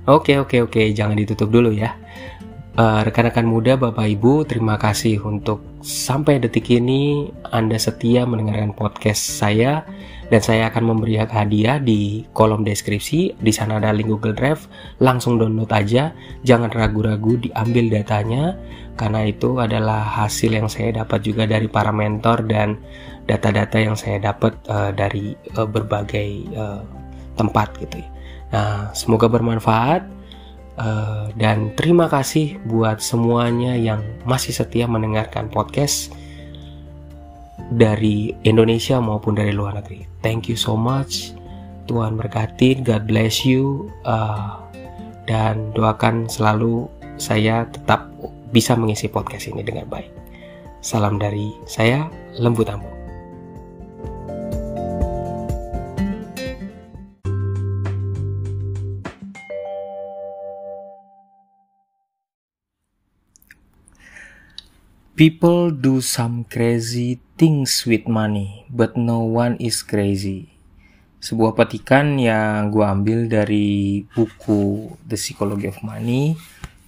Oke, jangan ditutup dulu ya. Rekan-rekan muda, Bapak Ibu, terima kasih untuk sampai detik ini Anda setia mendengarkan podcast saya, dan saya akan memberi hadiah di kolom deskripsi. Di sana ada link Google Drive, langsung download aja, jangan ragu-ragu diambil datanya, karena itu adalah hasil yang saya dapat juga dari para mentor dan data-data yang saya dapat dari berbagai tempat gitu ya. Nah, semoga bermanfaat. Dan terima kasih buat semuanya yang masih setia mendengarkan podcast dari Indonesia maupun dari luar negeri. Thank you so much. Tuhan berkati, God bless you, dan doakan selalu saya tetap bisa mengisi podcast ini dengan baik. Salam dari saya, Lembu Tambung. People do some crazy things with money, but no one is crazy. Sebuah petikan yang gue ambil dari buku The Psychology of Money,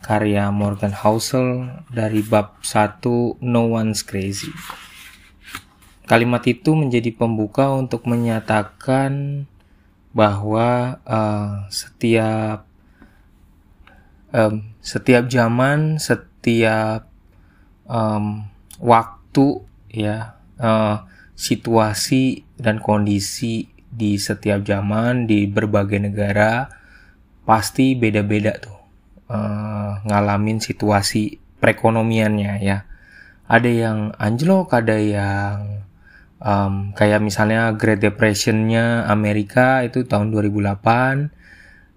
karya Morgan Housel, dari bab 1, No One's Crazy. Kalimat itu menjadi pembuka untuk menyatakan bahwa setiap zaman, setiap waktu ya, situasi dan kondisi di setiap zaman di berbagai negara pasti beda-beda tuh, ngalamin situasi perekonomiannya ya. Ada yang anjlok, ada yang kayak misalnya Great Depression-nya Amerika itu tahun 2008,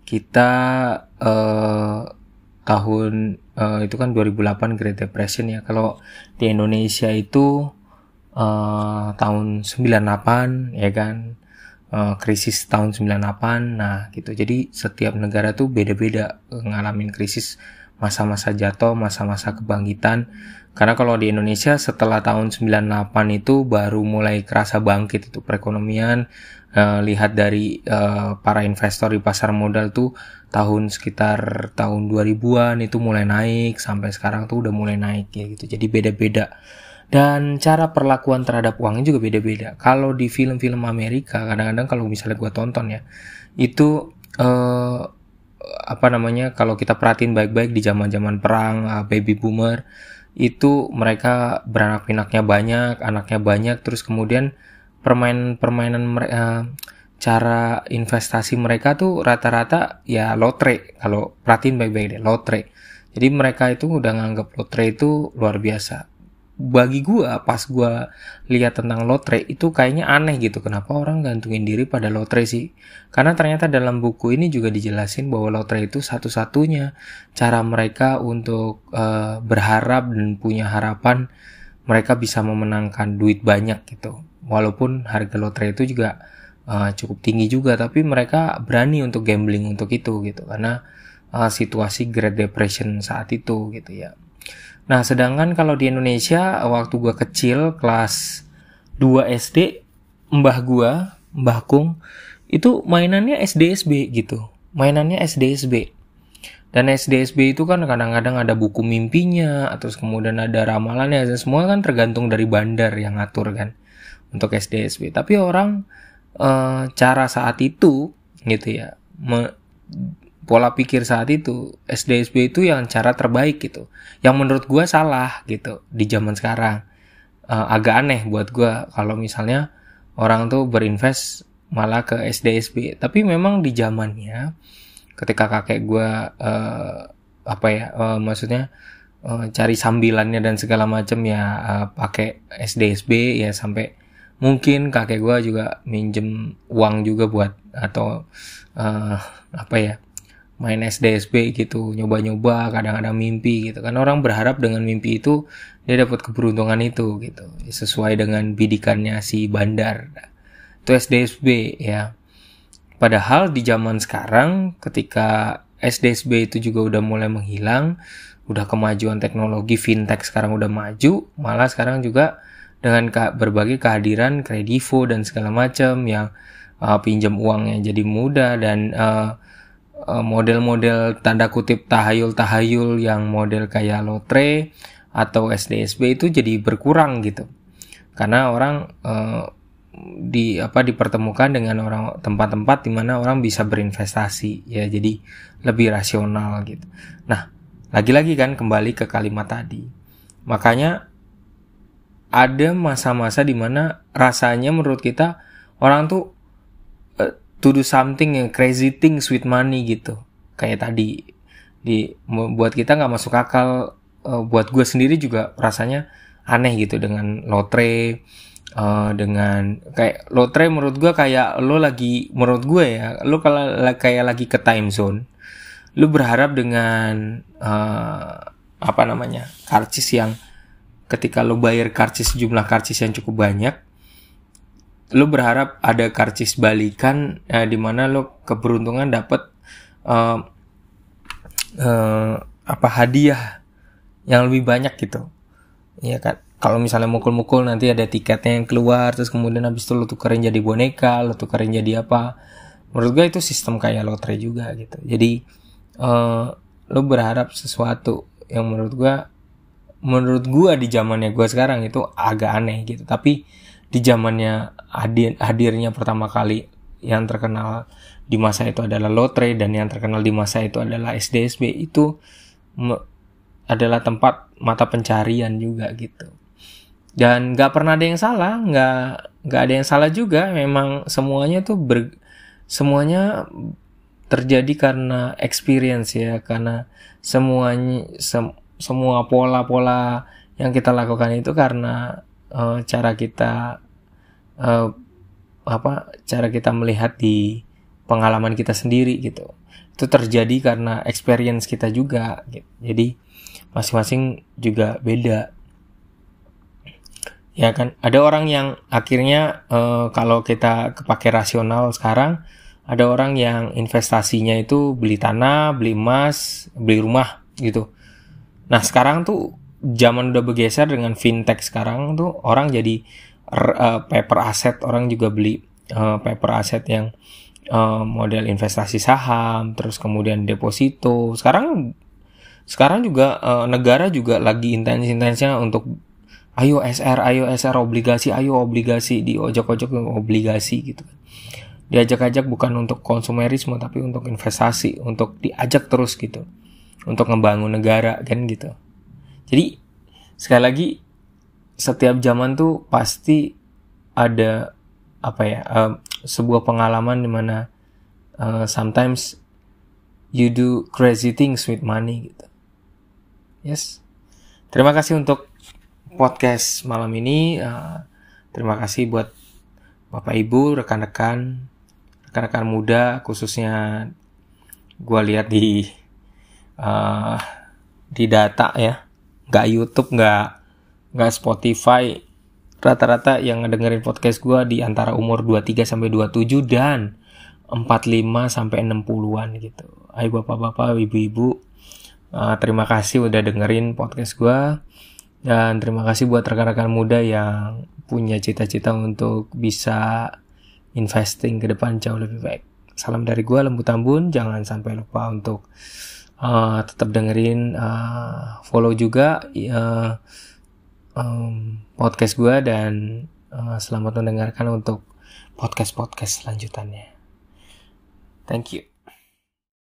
kita itu kan 2008 Great Depression ya. Kalau di Indonesia itu tahun 98 ya kan, krisis tahun 98. Nah gitu, jadi setiap negara tuh beda-beda ngalamin krisis, masa-masa jatuh, masa-masa kebangkitan. Karena kalau di Indonesia setelah tahun 98 itu baru mulai kerasa bangkit itu perekonomian. Lihat dari para investor di pasar modal tuh sekitar tahun 2000-an itu mulai naik, sampai sekarang tuh udah mulai naik ya gitu. Jadi beda-beda. Dan cara perlakuan terhadap uangnya juga beda-beda. Kalau di film-film Amerika, kadang-kadang kalau misalnya gue tonton ya, itu kalau kita perhatiin baik-baik di zaman-zaman perang, baby boomer, itu mereka beranak pinaknya banyak, anaknya banyak, terus kemudian permainan mereka, cara investasi mereka tuh rata-rata ya lotre. Kalau perhatiin baik-baik deh, lotre. Jadi mereka itu udah nganggap lotre itu luar biasa. Bagi gua, pas gua lihat tentang lotre itu kayaknya aneh gitu. Kenapa orang gantungin diri pada lotre sih? Karena ternyata dalam buku ini juga dijelasin bahwa lotre itu satu-satunya cara mereka untuk berharap dan punya harapan mereka bisa memenangkan duit banyak gitu. Walaupun harga lotre itu juga cukup tinggi juga, tapi mereka berani untuk gambling untuk itu gitu, karena situasi Great Depression saat itu gitu ya. Nah sedangkan kalau di Indonesia, waktu gue kecil kelas 2 SD, Mbah Kung itu mainannya SDSB gitu, mainannya SDSB. Dan SDSB itu kan kadang-kadang ada buku mimpinya, atau kemudian ada ramalannya, dan semua kan tergantung dari bandar yang ngatur kan untuk SDSB. Tapi orang cara saat itu gitu ya, pola pikir saat itu SDSB itu yang cara terbaik gitu, yang menurut gue salah gitu di zaman sekarang. Agak aneh buat gue kalau misalnya orang tuh berinvest malah ke SDSB. Tapi memang di zamannya ketika kakek gue cari sambilannya dan segala macam ya, pakai SDSB ya, sampai mungkin kakek gue juga minjem uang juga buat atau main SDSB gitu, nyoba-nyoba, kadang-kadang mimpi gitu kan. Orang berharap dengan mimpi itu dia dapat keberuntungan itu gitu, sesuai dengan bidikannya si bandar. Itu SDSB ya. Padahal di zaman sekarang ketika SDSB itu juga udah mulai menghilang, udah kemajuan teknologi fintech sekarang udah maju, malah sekarang juga dengan berbagai kehadiran kredivo dan segala macam yang pinjam uangnya jadi mudah, dan model-model tanda kutip tahayul-tahayul yang model kayak lotre atau SDSB itu jadi berkurang gitu. Karena orang dipertemukan dengan orang tempat-tempat di mana orang bisa berinvestasi ya, jadi lebih rasional gitu. Nah, lagi-lagi kan kembali ke kalimat tadi. Makanya ada masa-masa di mana rasanya menurut kita orang tuh to do something yang crazy things with money gitu. Kayak tadi buat kita nggak masuk akal, buat gue sendiri juga rasanya aneh gitu dengan lotre. Dengan kayak lotre menurut gue kayak lo lagi, menurut gue ya, lo kalau kayak lagi ke time zone, lo berharap dengan karcis yang ketika lo bayar karcis, jumlah karcis yang cukup banyak, lo berharap ada karcis balikan di mana lo keberuntungan dapat hadiah yang lebih banyak gitu, ya kan? Kalau misalnya mukul-mukul nanti ada tiketnya yang keluar, terus kemudian habis itu lo tukerin jadi boneka, lo tukerin jadi apa. Menurut gue itu sistem kayak lotre juga gitu. Jadi lo berharap sesuatu yang menurut gue di zamannya gue sekarang itu agak aneh gitu. Tapi di zamannya hadirnya pertama kali yang terkenal di masa itu adalah lotre, dan yang terkenal di masa itu adalah SDSB, itu adalah tempat mata pencarian juga gitu. Dan gak pernah ada yang salah, gak ada yang salah juga. Memang semuanya tuh semuanya terjadi karena experience ya, karena semua pola-pola yang kita lakukan itu karena cara kita melihat di pengalaman kita sendiri gitu. Itu terjadi karena experience kita juga gitu. Jadi masing-masing juga beda. Ya kan, ada orang yang akhirnya kalau kita kepake rasional sekarang, ada orang yang investasinya itu beli tanah, beli emas, beli rumah gitu. Nah sekarang tuh zaman udah bergeser dengan fintech. Sekarang tuh orang jadi paper asset, orang juga beli paper asset yang model investasi saham, terus kemudian deposito. Sekarang juga negara juga lagi intens-intensnya untuk ayo SR obligasi, ayo obligasi, diojok-ojok obligasi gitu. Diajak-ajak bukan untuk konsumerisme tapi untuk investasi, untuk diajak terus gitu, untuk ngebangun negara kan gitu. Jadi sekali lagi, setiap zaman tuh pasti ada sebuah pengalaman dimana sometimes you do crazy things with money gitu. Yes. Terima kasih untuk podcast malam ini. Terima kasih buat Bapak Ibu, rekan-rekan muda, khususnya gue lihat di data ya, nggak YouTube, nggak Spotify. Rata-rata yang ngedengerin podcast gue di antara umur 23 sampai 27 dan 45 sampai 60-an gitu. Ayo bapak-bapak, ibu-ibu, terima kasih udah dengerin podcast gue. Dan terima kasih buat rekan-rekan muda yang punya cita-cita untuk bisa investing ke depan jauh lebih baik. Salam dari gue, Lembu Tambun. Jangan sampai lupa untuk tetap dengerin, follow juga podcast gue, dan selamat mendengarkan untuk podcast-podcast selanjutannya. Thank you.